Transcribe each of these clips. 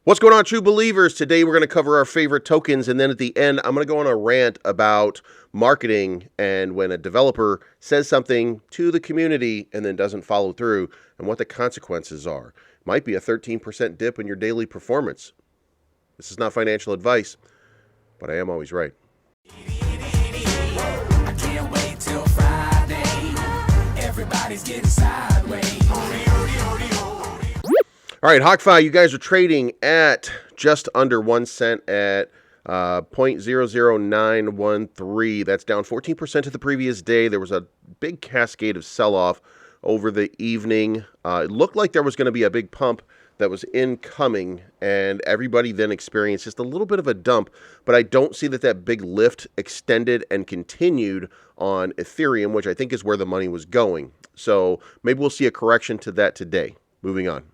What's going on, true believers? Today we're going to cover our favorite tokens, and then at the end, I'm going to go on a rant about marketing and when a developer says something to the community and then doesn't follow through and what the consequences are. Might be a 13% dip in your daily performance. This is not financial advice, but I am always right. I can't wait till Friday. Everybody's getting sideways. All right, HokkFi, you guys are trading at just under 1 cent at 0.00913. That's down 14% to the previous day. There was a big cascade of sell-off over the evening. It looked like there was going to be a big pump that was incoming, and everybody then experienced just a little bit of a dump, but I don't see that big lift extended and continued on Ethereum, which I think is where the money was going. So maybe we'll see a correction to that today. Moving on.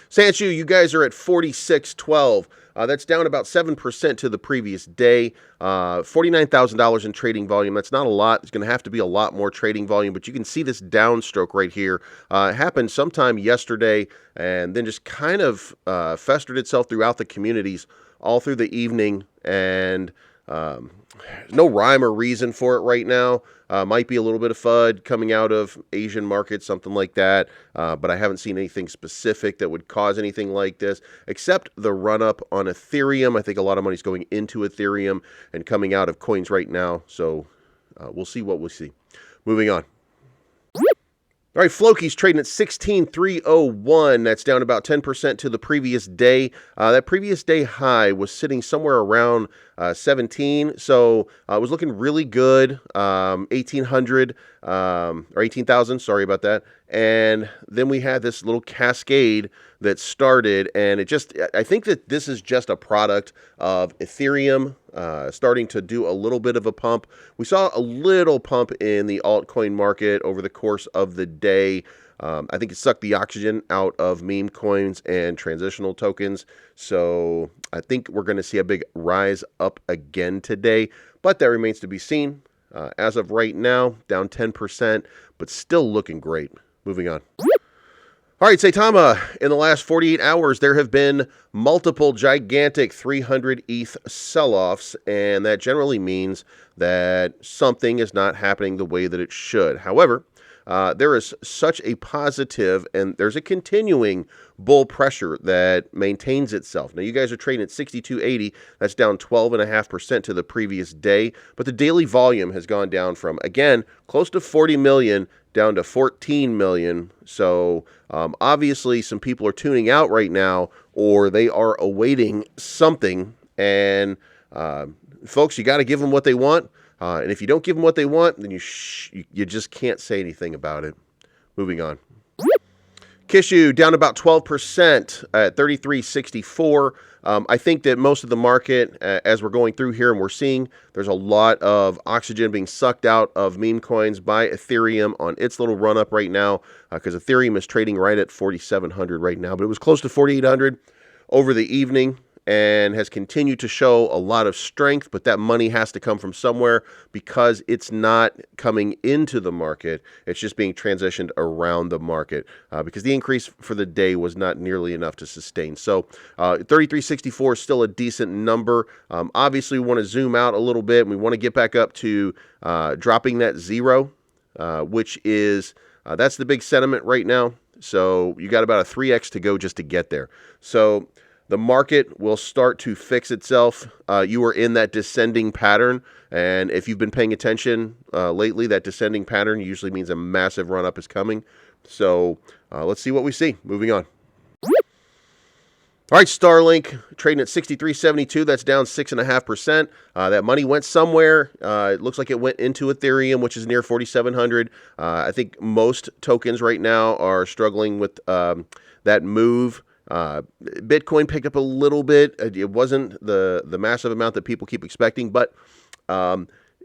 Sanshu, you guys are at 46.12. That's down about 7% to the previous day. $49,000 in trading volume. That's not a lot. It's going to have to be a lot more trading volume, but you can see this downstroke right here. It happened sometime yesterday and then just kind of festered itself throughout the communities all through the evening, and no rhyme or reason for it right now. Might be a little bit of FUD coming out of Asian markets, something like that. But I haven't seen anything specific that would cause anything like this, except the run-up on Ethereum. I think a lot of money's going into Ethereum and coming out of coins right now. So we'll see what we'll see. Moving on. All right, Floki's trading at 16,301. That's down about 10% to the previous day. That previous day high was sitting somewhere around 17, so it was looking really good. 1,800 or 18,000. Sorry about that. And then we had this little cascade that started, and I think that this is just a product of Ethereum starting to do a little bit of a pump. We saw a little pump in the altcoin market over the course of the day. I think it sucked the oxygen out of meme coins and transitional tokens. So I think we're going to see a big rise up again today, but that remains to be seen. As of right now, down 10%, but still looking great. Moving on. All right, Saitama, in the last 48 hours, there have been multiple gigantic 300 ETH sell-offs, and that generally means that something is not happening the way that it should. However, there is such a positive, and there's a continuing bull pressure that maintains itself. Now, you guys are trading at 62.80. That's down 12.5% to the previous day, but the daily volume has gone down from, again, close to 40 million down to 14 million. So obviously some people are tuning out right now, or they are awaiting something. And folks, you got to give them what they want. And if you don't give them what they want, then you just can't say anything about it. Moving on. Kishu down about 12% at 33.64. I think that most of the market, as we're going through here and we're seeing, there's a lot of oxygen being sucked out of meme coins by Ethereum on its little run up right now, because Ethereum is trading right at 4,700 right now, but it was close to 4,800 over the evening and has continued to show a lot of strength, but that money has to come from somewhere because it's not coming into the market. It's just being transitioned around the market because the increase for the day was not nearly enough to sustain. So 33.64 is still a decent number. Obviously, we want to zoom out a little bit, and we want to get back up to dropping that zero, which is, that's the big sentiment right now. So you got about a 3x to go just to get there. So the market will start to fix itself. You are in that descending pattern, and if you've been paying attention lately, that descending pattern usually means a massive run-up is coming. So let's see what we see. Moving on. All right, StarLink trading at 63.72. That's down 6.5%. That money went somewhere. It looks like it went into Ethereum, which is near 4,700. I think most tokens right now are struggling with that move. Bitcoin picked up a little bit. It wasn't the massive amount that people keep expecting, but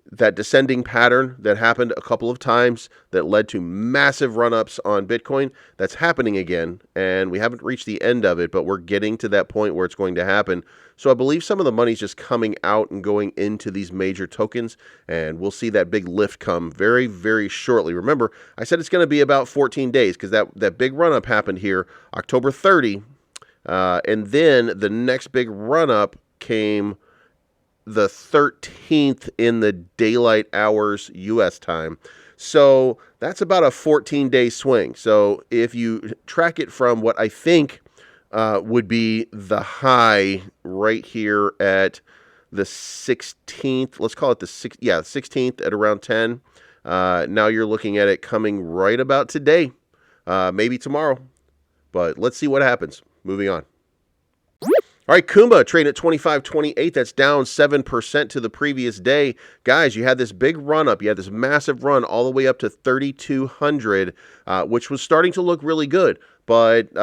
that descending pattern that happened a couple of times that led to massive run-ups on Bitcoin, that's happening again, and we haven't reached the end of it, but we're getting to that point where it's going to happen. So I believe some of the money's just coming out and going into these major tokens, and we'll see that big lift come very, very shortly. Remember, I said it's going to be about 14 days because that big run-up happened here October 30. And then the next big run-up came the 13th in the daylight hours U.S. time. So that's about a 14-day swing. So if you track it from what I think would be the high right here at the 16th, let's call it the 16th at around 10. Now you're looking at it coming right about today, maybe tomorrow. But let's see what happens. Moving on. All right, Kuma trading at 25.28. That's down 7% to the previous day. Guys, you had this big run up. You had this massive run all the way up to 3,200, which was starting to look really good. But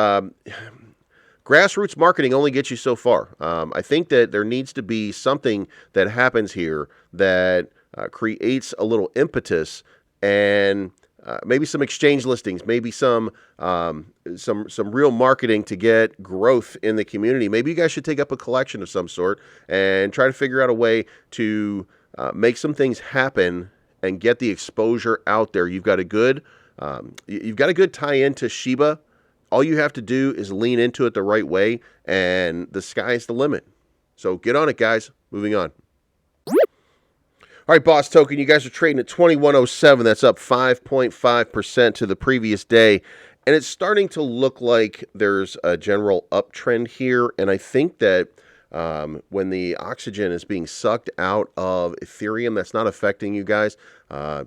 grassroots marketing only gets you so far. I think that there needs to be something that happens here that creates a little impetus and maybe some exchange listings, maybe some real marketing to get growth in the community. Maybe you guys should take up a collection of some sort and try to figure out a way to make some things happen and get the exposure out there. You've got a good tie-in to Shiba. All you have to do is lean into it the right way, and the sky's the limit. So get on it, guys. Moving on. All right, Boss Token, you guys are trading at 2107. That's up 5.5% to the previous day. And it's starting to look like there's a general uptrend here. And I think that when the oxygen is being sucked out of Ethereum, that's not affecting you guys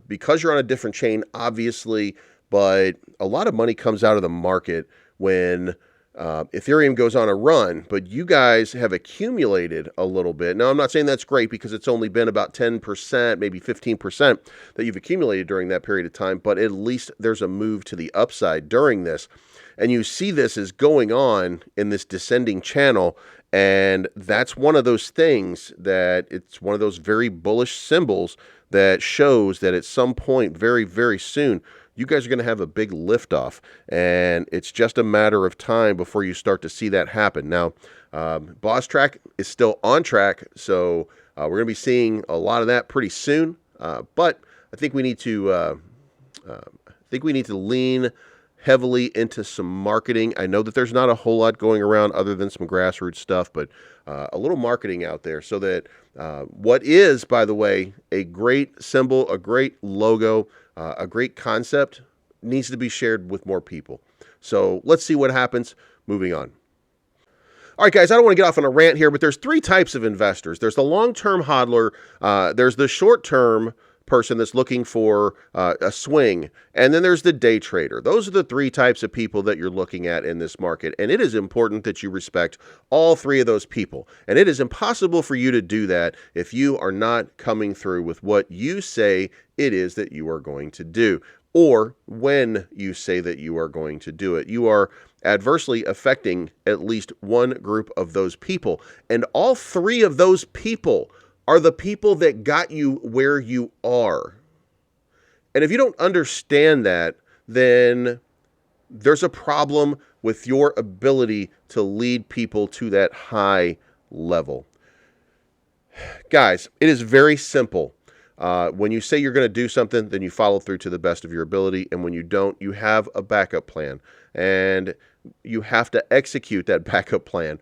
because you're on a different chain, obviously. But a lot of money comes out of the market when Ethereum goes on a run, but you guys have accumulated a little bit. Now, I'm not saying that's great because it's only been about 10%, maybe 15% that you've accumulated during that period of time, but at least there's a move to the upside during this. And you see this is going on in this descending channel, and that's one of those things that it's one of those very bullish symbols that shows that at some point very, very soon, you guys are going to have a big liftoff, and it's just a matter of time before you start to see that happen. Now, Boss Track is still on track, so we're going to be seeing a lot of that pretty soon. But I think we need to lean heavily into some marketing. I know that there's not a whole lot going around other than some grassroots stuff, but a little marketing out there so that what is, by the way, a great symbol, a great logo, a great concept needs to be shared with more people. So let's see what happens. Moving on. All right, guys, I don't want to get off on a rant here, but there's three types of investors. There's the long-term hodler, there's the short-term person that's looking for a swing, and then there's the day trader. Those are the three types of people that you're looking at in this market, and it is important that you respect all three of those people. And it is impossible for you to do that if you are not coming through with what you say it is that you are going to do, or when you say that you are going to do it. You are adversely affecting at least one group of those people, and all three of those people are the people that got you where you are. And if you don't understand that, then there's a problem with your ability to lead people to that high level. Guys, it is very simple. When you say you're going to do something, then you follow through to the best of your ability. And when you don't, you have a backup plan. And you have to execute that backup plan.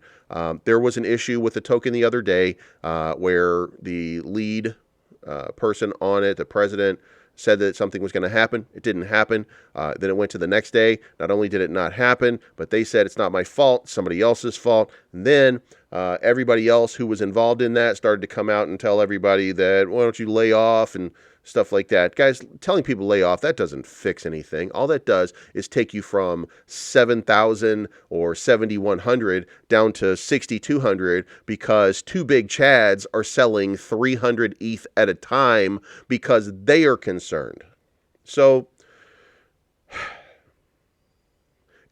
There was an issue with the token the other day where the lead person on it, the president, said that something was going to happen. It didn't happen. Then it went to the next day. Not only did it not happen, but they said it's not my fault, somebody else's fault. And then everybody else who was involved in that started to come out and tell everybody that, why don't you lay off and stuff like that. Guys, telling people to lay off, that doesn't fix anything. All that does is take you from 7,000 or 7,100 down to 6,200 because two big Chads are selling 300 ETH at a time because they are concerned. So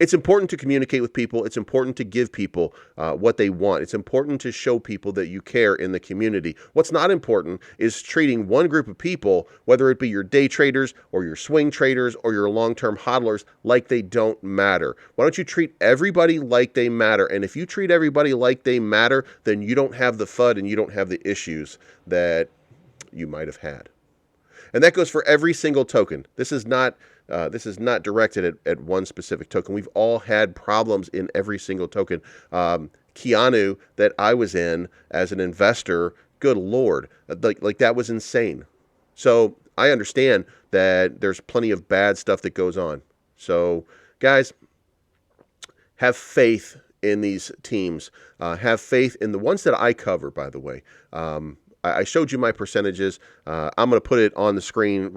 it's important to communicate with people. It's important to give people what they want. It's important to show people that you care in the community. What's not important is treating one group of people, whether it be your day traders or your swing traders or your long-term hodlers, like they don't matter. Why don't you treat everybody like they matter? And if you treat everybody like they matter, then you don't have the FUD and you don't have the issues that you might have had. And that goes for every single token. This is not This is not directed at one specific token. We've all had problems in every single token. Keanu that I was in as an investor, good Lord, like that was insane. So I understand that there's plenty of bad stuff that goes on. So guys, have faith in these teams. Have faith in the ones that I cover, by the way. I showed you my percentages. I'm going to put it on the screen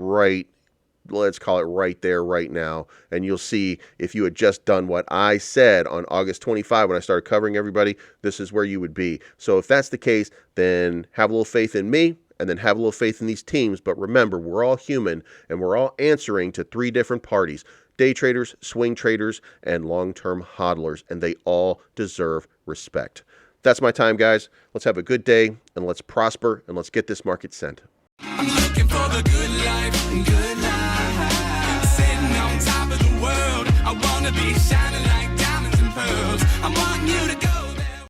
let's call it right there, right now. And you'll see if you had just done what I said on August 25 when I started covering everybody, this is where you would be. So if that's the case, then have a little faith in me and then have a little faith in these teams. But remember, we're all human and we're all answering to 3 different parties: day traders, swing traders, and long-term hodlers. And they all deserve respect. That's my time, guys. Let's have a good day and let's prosper and let's get this market sent. I'm looking for the good life, good life. Sitting on top of the world, I wanna be shining like diamonds and pearls. I want you to go.